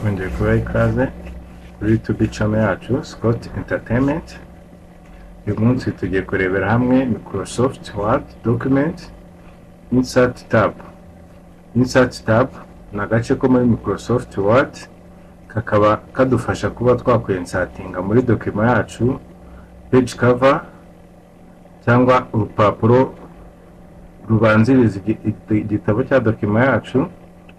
twongeye kubaha ikaze kuri YouTube channel yacu Scott Entertainment. Uyu munsi tugiye kurebera hamwe Microsoft Word Document Insert Tab. Insert Tab ni agace ko muri Microsoft Word kakaba kadufasha kuba twakwensatinga muri document yacu page cover cyangwa urupapuro rubanziriza igitabo cya document yacu,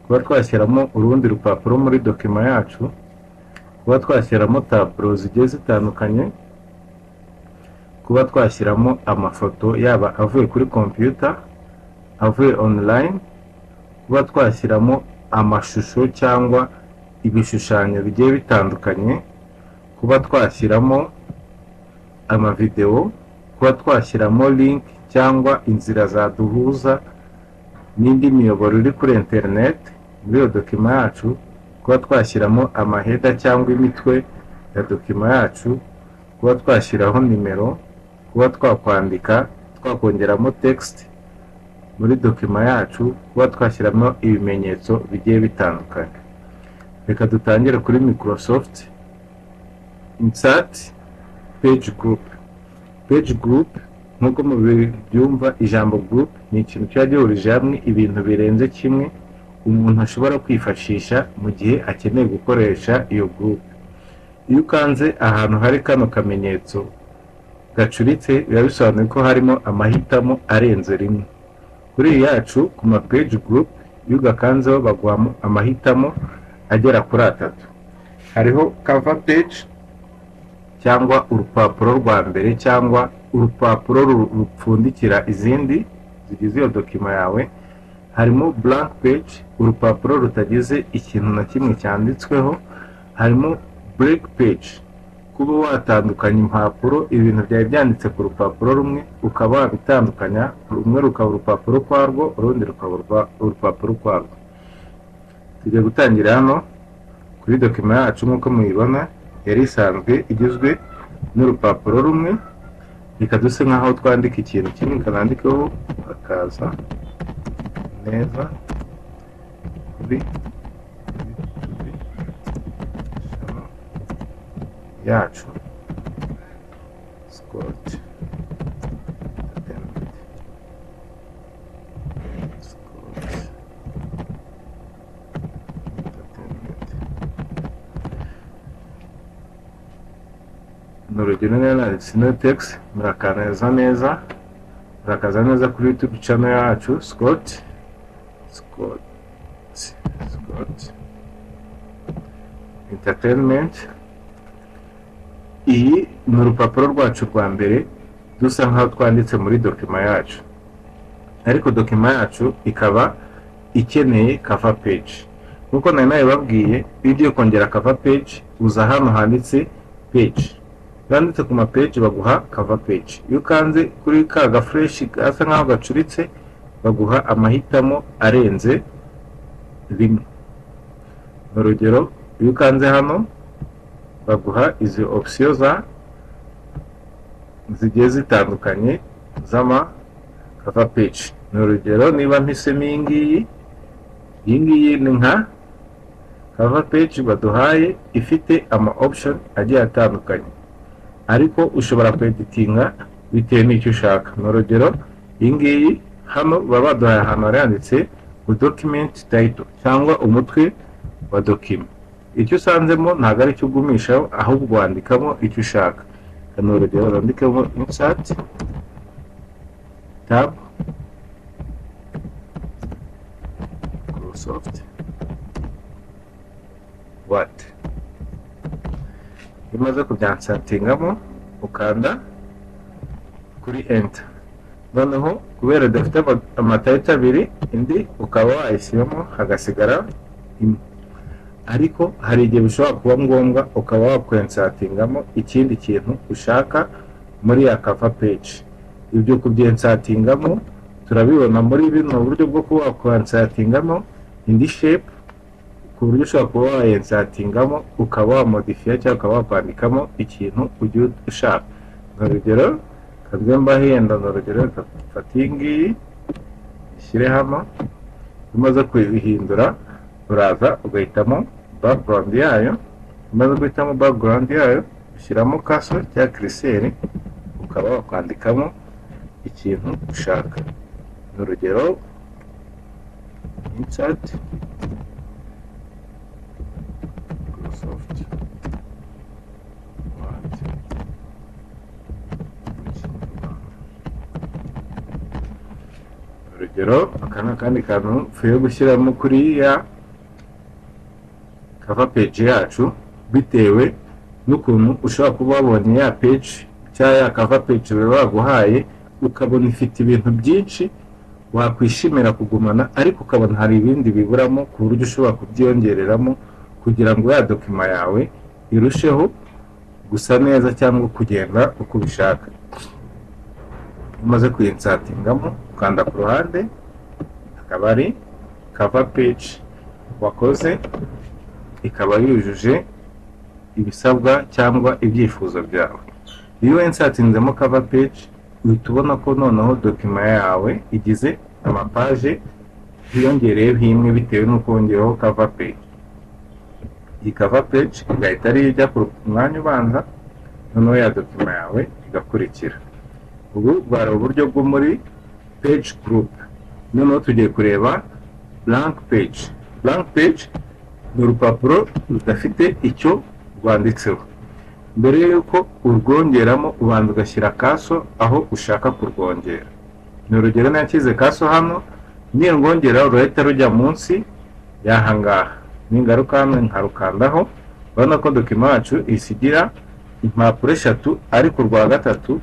kuba twashyiramo urundi rupapuro muri document yacu, kuba twashyiramo tableau zigiye zitandukanye, kuba twashyiramo amafoto yaba avuye kuri computer, avuye online, kuba twashyiramo amashusho cyangwa ibishushanyo bigiye bitandukanye, kuba twashyiramo amavideo, kuba twashyiramo link cyangwa inzira zaduhuza n'indi miyoboro iri kuri internet muri iyo document yacu, kuba twashyiramo amaheda cyangwa imitwe ya document yacu, kuba twashyiraho nimero, kuba twakwandika twakongeramo text muri document yacu, kuba twashyiramo ibimenyetso bigiye bitandukanye. Reka dutangire kuri Microsoft Insert Page Group. Page Group nkuko mubyumva, ijambo group ni ikintu cyagihurije hamwe ibintu birenze kimwe umuntu ashobora kwifashisha mu gihe akeneye gukoresha iyo group. Iyo ukanze ahantu hari kano kamenyetso gacuritse, biba bisobanuye ko harimo amahitamo arenze rimwe. Kuri yacu ku ma page group, iyo ugakanzeho baguhamo amahitamo agera kuri 3. Hariho cover page cyangwa urupapuro rwa mbere cyangwa urupapuro rupfundikira izindi zigize iyo document yawe. Harimo blank page, urupapuro rutagize ikintu na kimwe cyanditsweho. Harimo break page, kuba watandukanya impapuro, ibintu byari byanditse ku rupapuro rumwe ukaba wabitandukanya, rumwe rukaba urupapuro kwarwo, urundi rukaba urupapuro kwarwo. Tugiye gutangira hano kuri document yacu. Nk'uko muyibona yari isanzwe igizwe n'urupapuro rumwe, reka duse nk'aho twandika ikintu kimwe, kanandikeho akaza neza kuri yacu Scott urugero neza Synotex. Murakaza neza kuri YouTube channel yacu Scott Entertainment. Iyi ni urupapuro rwacu rwa mbere dusa nkaho twanditse muri document yacu, ariko document yacu ikaba ikeneye cover page. Nkuko nari nabibabwiye, iyo ugiye kongera cover page uza hano handitse page, banditse ku ma page baguha cover page. Iyo ukanze kuri ka gafresh gasa nkaho gacuritse baguha amahitamo arenze rimwe. Urugero, iyo ukanze hano baguha izi option zigiye zitandukanye z'ama cover page. Ni urugero, niba mpisemo iyi ngiyi ni nka cover page baduhaye ifite ama option agiye atandukanye, ariko ushobora kweditinga bitewe n'icyo ushaka. Ni urugero, iyi ngiyi hano baba baduhaye ahantu handitse document title cyangwa umutwe wa document. Icyo usanzemo ntabwo ari cyo ugumishaho, ahubwo wandikamo icyo ushaka. Ni urugero, wandikemo insert tab Microsoft Word. Bimaze kubyansatingamo ukanda kuri enter. Noneho kubera dufite amatayita abiri, indi ukaba wayishyiramo hagasigara imwe, ariko hari igihe bishobora kuba ngombwa ukaba wakwensatingamo ikindi kintu ushaka muri ya cover page. Ibyo kubyensatingamo turabibona muri bino buryo bwo kuba wakwensatingamo indi shape, ku buryo ushobora kuba wayensatingamo ukaba wamodifiya cyangwa ukaba wakwandikamo ikintu ugiye ushaka. Urugero, kagomba henda, urugero fata iyi ngiyi ishyire hano, umaze kubihindura uraza ugahitamo background yayo. Umaze guhitamo background yayo ushyiramo cursor cyangwa curseur ukaba wakwandikamo ikintu ushaka. Urugero insert Microsoft Word. Urugero aka ni akandi kantu mvuye gushyiramo kuri ya cover page yacu bitewe n'ukuntu ushobora kuba wabonye ya page cyangwa ya cover page baguhaye ukabona ifite ibintu byinshi wakwishimira kugumana, ariko ukabona hari ibindi biburamo ku buryo ushobora kubyongereramo kugira ngo ya dokima yawe irusheho gusa neza cyangwa kugenda uko ubishaka. Umaze kuyinsatingamo ukanda ku ruhande akaba ari cover page wakoze, ikaba yujuje ibisabwa cyangwa ibyifuzo byawe. Iyo insatinzemo cover page uhita ubona ko noneho dokima yawe igize amapaje hiyongereyeho imwe bitewe n'uko wongereho cover page. Iyi cover page igahita ari ijya ku mwanya ubanza, noneho ya dokima yawe igakurikira. Ubu bwari uburyo bwo muri page group. Noneho tugiye kureba blank page. Blank page ni urupapuro rudafite icyo rwanditseho. Mbere y'uko urwongeramo ubanza ugashyira kaso aho ushaka kurwongera. Ni urugero nashyize kaso hano, nirwongera urahita rujya munsi y'aha ngaha. Ningaruka hano nkarukandaho, urabona ko dokima yacu isigira impapuro 3, ariko urwa gatatu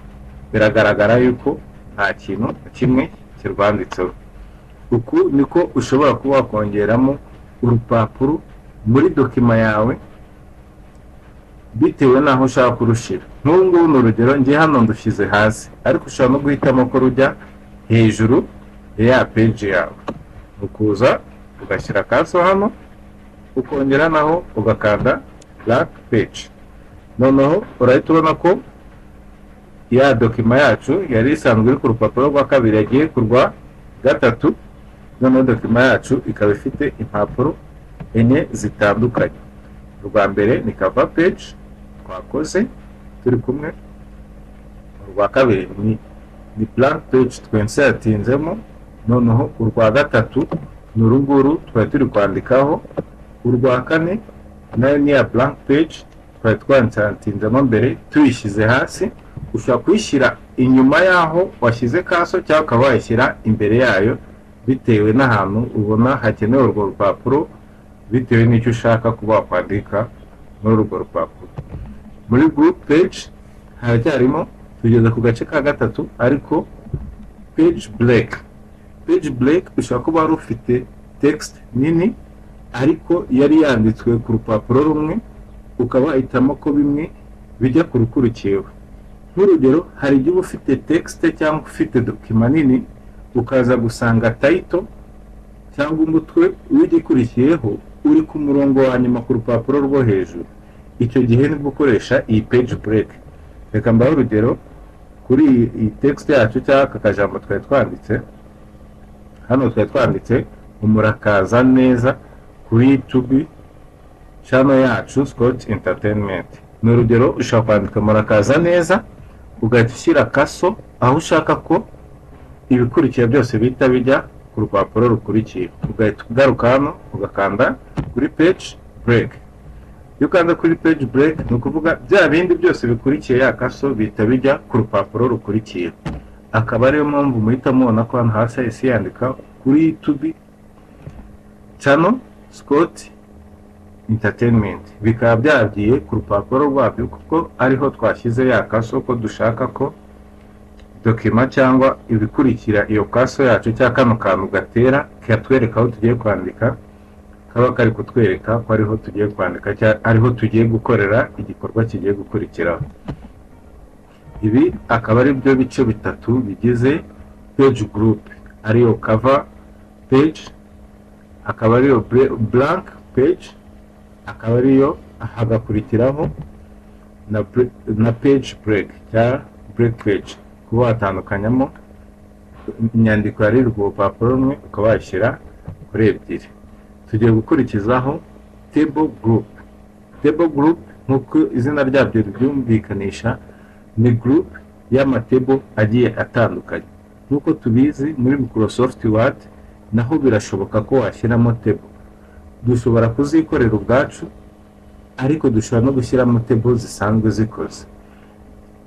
biragaragara yuko nta kintu kimwe kirwanditseho. Uku niko ushobora kuba wakongeramo urupapuro muri dokima yawe bitewe n'aho ushaka kurushira. Nk'ubu ni urugero njye hano ndushyize hasi, ariko ushobora no guhitamo ko rujya hejuru ya page yawe. Ukuza ugashyira kaso hano, ukongera naho ugakanda blank page. Noneho urahita ubona ko ya dokima yacu yari isanzwe iri ku rupapuro rwa kabiri yagiye ku rwa gatatu. Noneho dokima yacu ikaba ifite impapuro enye zitandukanye. Urwa mbere ni cover page twakoze turi kumwe, urwa kabiri ni blank page twinsertinzemo, noneho urwa gatatu ni urunguru twari turi kwandikaho, urwa kane nayo ni ya blank page twari twinsertinzemo mbere tuyishyize hasi. Ushobora kuyishyira inyuma yaho washyize kaso cyangwa ukaba wayishyira imbere yayo bitewe n'ahantu ubona hakenewe urwo rupapuro, bitewe n'icyo ushaka kuba wakwandika muri urwo rupapuro. Muri group page haracyarimo, tugeze ku gace ka gatatu, ariko page break. Page break ushobora kuba wari ufite text nini ariko yari yanditswe ku rupapuro rumwe, ukaba wahitamo ko bimwe bijya ku rukurikiyeho. Nk'urugero hari igihe ufite text cyangwa ufite dokima nini ukaza gusanga title cyangwa umutwe w'igikurikiyeho uri ku murongo wa nyuma ku rupapuro rwo hejuru. Icyo gihe ni gukoresha iyi page break. Reka mbaho urugero kuri iyi text yacu cyangwa aka kajambo twari twanditse hano. Twari twanditse umurakaza neza kuri YouTube channel yacu Scott Entertainment. Ni urugero ushaka kwandika murakaza neza ugahita ushyira kaso aho ushaka ko ibikurikira byose bihita bijya ku rupapuro rukurikiye. Ugahita ugaruka hano ugakanda kuri page break. Iyo ukanda kuri page break ni ukuvuga bya bindi byose bikurikiye ya kaso bihita bijya ku rupapuro rukurikiye. Akaba ariyo mpamvu muhita mubona ko hano hasi hahise yandika kuri YouTube channel Scott Entertainment. Bikaba byagiye ku rupapuro rwabyo kuko ariho twashyize ya kaso ko dushaka ko dokima cyangwa ibikurikira iyo kaso yacu cyangwa kano kantu gatera katwereka aho tugiye kwandika, kaba kari kutwereka ko ariho tugiye kwandika cyangwa ariho tugiye gukorera igikorwa kigiye gukurikiraho. Ibi akaba ari byo bice bitatu bigize page group, ariyo cover page, akaba ariyo blank page, akaba ariyo hagakurikiraho na page break cyangwa break page. Kuba watandukanyamo inyandiko yari iri ku rupapuro rumwe ukaba washyira kuri ebyiri. Tugiye gukurikizaho table group. Table group nk'uko izina ryabyo ribyumvikanisha ni group y'amatable agiye atandukanye. Nk'uko tubizi muri Microsoft Word naho birashoboka ko washyiramo table. Dushobora kuzikorera ubwacu ariko dushobora no gushyiramo table zisanzwe zikoze.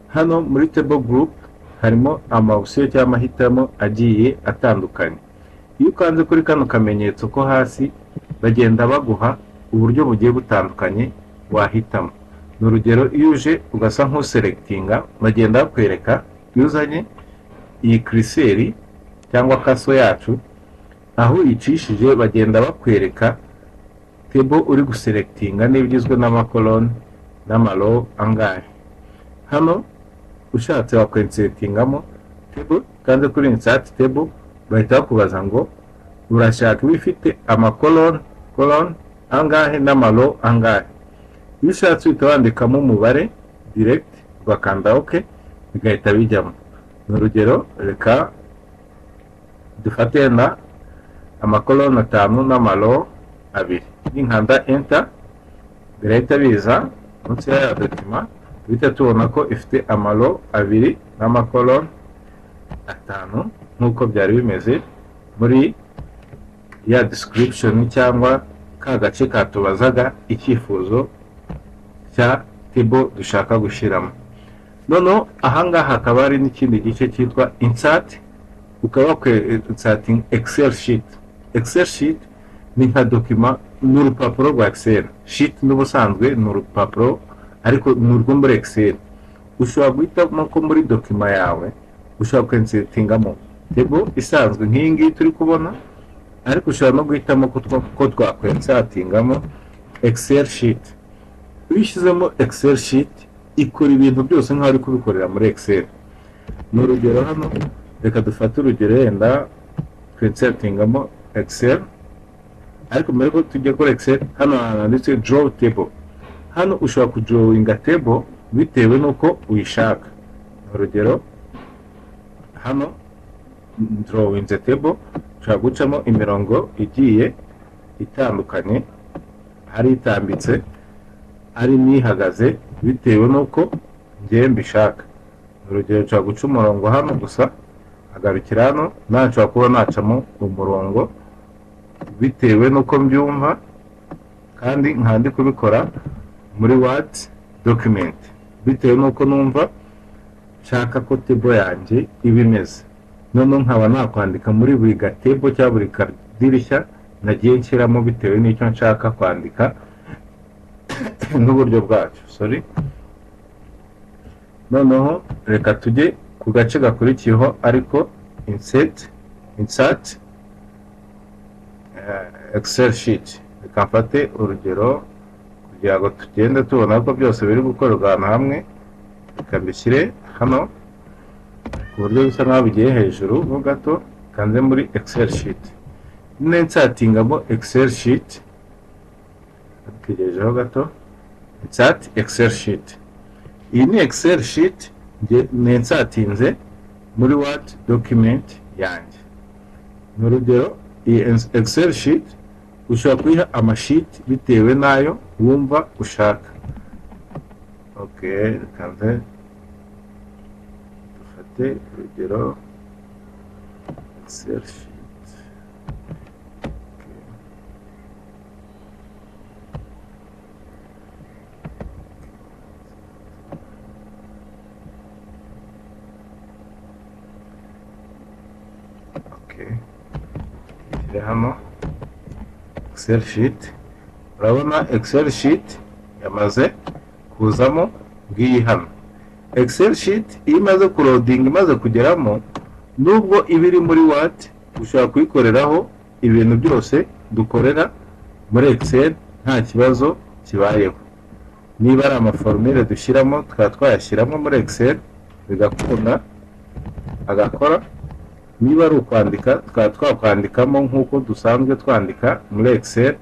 Hano muri table group harimo amawusiyo cyangwa amahitamo agiye atandukanye. Iyo ukanze kuri kano kamenyetso ko hasi bagenda baguha uburyo bugiye butandukanye wahitamo. N'urugero iyo uje ugasa nk'uselectinga bagenda bakwereka iyo uzanye iyi curseur cyangwa kaso yacu aho uyicishije bagenda bakwereka table uri guselectinga n'ibigizwe n'amakoloni n'amaro angahe. Hano ushatse wakwensetingamo table kandi kuri insert table bahita bakubaza ngo urashaka ibifite amakoloni angahe n'amaro angahe. Iyo ushatse uhita wandikamo umubare direct ugakanda OK bigahita bijyamo. N'urugero reka dufate na amakoloni 5 n'amaro 2 ninkanda enter birahita biza munsi ya document bita tubona ko ifite amaro 2 n'amakoloni 5 nk'uko byari bimeze muri ya description cyangwa ka gace katubazaga icyifuzo cya table dushaka gushiramo. Noneho ahangaha hakaba hari n'ikindi gice cyitwa insert, ukaba inserting Excel sheet. Excel sheet ni nka document n'urupapuro rwa Excel. Sheet n'ubusanzwe n'urupapuro ariko n'urwo muri Excel. Ushobora guhitamo ko muri document yawe ushobora kwensetingamo table isanzwe nk'iyi ngiyi turi kubona, ariko ushobora no guhitamo ko twakwensetingamo Excel sheet. Ubishyizemo Excel sheet ikora ibintu byose nk'aho ari kubikorera muri Excel. N'urugero hano reka dufate urugero yenda twensetingamo Excel, ariko mbere ko tujya kuri Excel hano handitse draw table. Hano ushobora kudrawinga table bitewe nuko uyishaka. Urugero hano drawinze table ushobora gucamo imirongo igiye itandukanye, hari itambitse ari nihagaze bitewe nuko ngiye mbishaka. Urugero ushobora guca umurongo hano gusa agarukira hano, nashobora kuba nacamo umurongo bitewe nuko mbyumva kandi nkandi kubikora muri Word document bitewe nuko numva nshaka ko table yanjye ibimeze. None nkaba nakwandika muri buri gatable cyangwa buri kadirishya nagiye nshyiramo bitewe n'icyo nshaka kwandika n'uburyo bwacyo. Noneho reka tujye ku gace gakurikiyeho ariko insert Excel sheet. Reka mfate urugero kugira ngo tugende tubona ko byose biri gukorwa ahantu hamwe. Reka mbishyire hano ku buryo bisa nk'aho bigiye hejuru ho gato, kanze muri Excel sheet. Ninsertingamo Excel sheet tugejejeho gato, insert Excel sheet. Iyi ni Excel sheet ninsertinze muri Word document yanjye. N'urugero iyi Excel sheet ushobora kuyiha amasheet bitewe nayo wumva ushaka. Okay, kanze dufate urugero Excel sheet. Hano Excel sheet, urabona Excel sheet yamaze kuzamo ngiyi hano. Excel sheet iyo imaze kuloading imaze kugeramo, nubwo ibiri muri Word ushobora kuyikoreraho ibintu byose dukorera muri Excel nta kibazo kibayeho. Niba ari amaformule dushyiramo twayashyiramo muri Excel bigakunda agakora. Niba ari ukwandika twakwandikamo nk'uko dusanzwe twandika muri Excel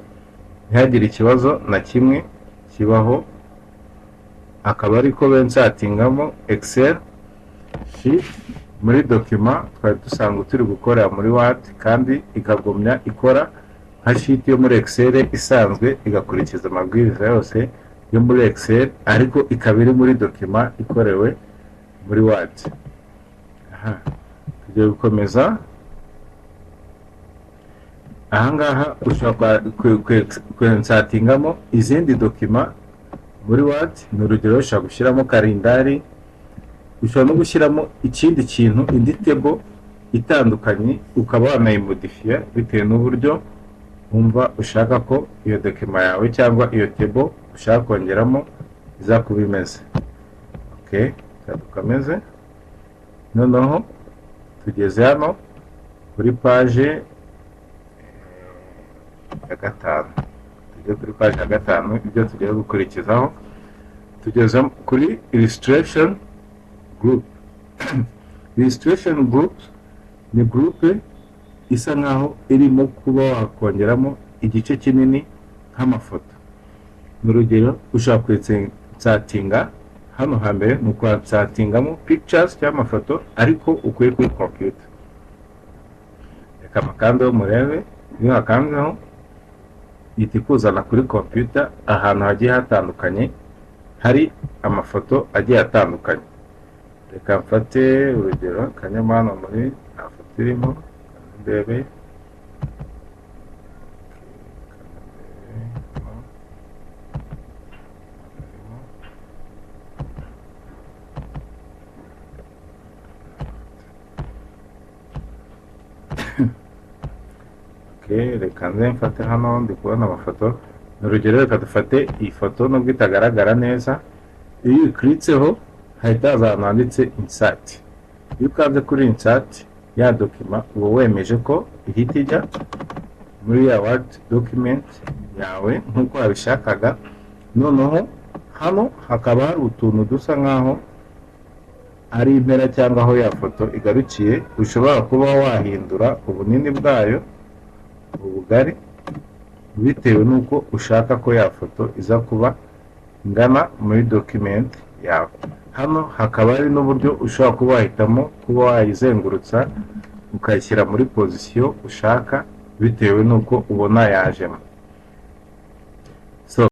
ntihagire ikibazo na kimwe kibaho. Akaba ariko bensatingamo Excel sheet muri document twari dusanzwe turi gukorera muri Word kandi ikagumya ikora nka sheet yo muri Excel isanzwe igakurikiza amabwiriza yose yo muri Excel ariko ikaba iri muri document ikorewe muri Word. Tugiye gukomeza. Ahangaha ushobora kwinsatingamo izindi document muri Word. Ni urugero ushobora gushyiramo kalendari, ushobora no gushyiramo ikindi kintu, indi table itandukanye, ukaba wanayimodifiya bitewe n'uburyo wumva ushaka ko iyo document yawe cyangwa iyo table ushaka kongeramo iza kuba imeze. Okay, dukomeze. Noneho tugeze hano kuri page ya gatanu. Tujye kuri page ya gatanu, ibyo tugiye gukurikizaho. Tugeze kuri illustration group. Illustration group ni groupe isa nkaho irimo kuba wakongeramo igice kinini nk'amafoto. N'urugero ushaka kwinsatinga hano hambere ni ukwansatingamo pictures cyangwa amafoto ariko ukuye kuri computer. Reka amakandeho murebe, iyo hakanzeho ihita ikuzana kuri computer ahantu hagiye hatandukanye hari amafoto agiye atandukanye. Reka mfate urugero kanyamana muri afoto irimo ndebe. Okay, reka nze mfate hano ndi kubona amafoto. Urugero reka dufate iyi foto nubwo itagaragara neza, iyo ukritseho hahita haza ahantu handitse insert. Iyo ukanze kuri insert ya document uba wemeje ko ihita ijya muri ya Word document yawe nk'uko wabishakaga. Noneho hano hakaba hari utuntu dusa nkaho ari impera cyangwa aho ya foto igarukiye, ushobora kuba wahindura ubunini bwayo, ubugari, bitewe n'uko ushaka ko ya foto iza kuba ingana muri document yawe. Hano hakaba hari n'uburyo ushobora kuba wahitamo kuba wayizengurutsa ukayishyira muri position ushaka bitewe n'uko ubona yajemo.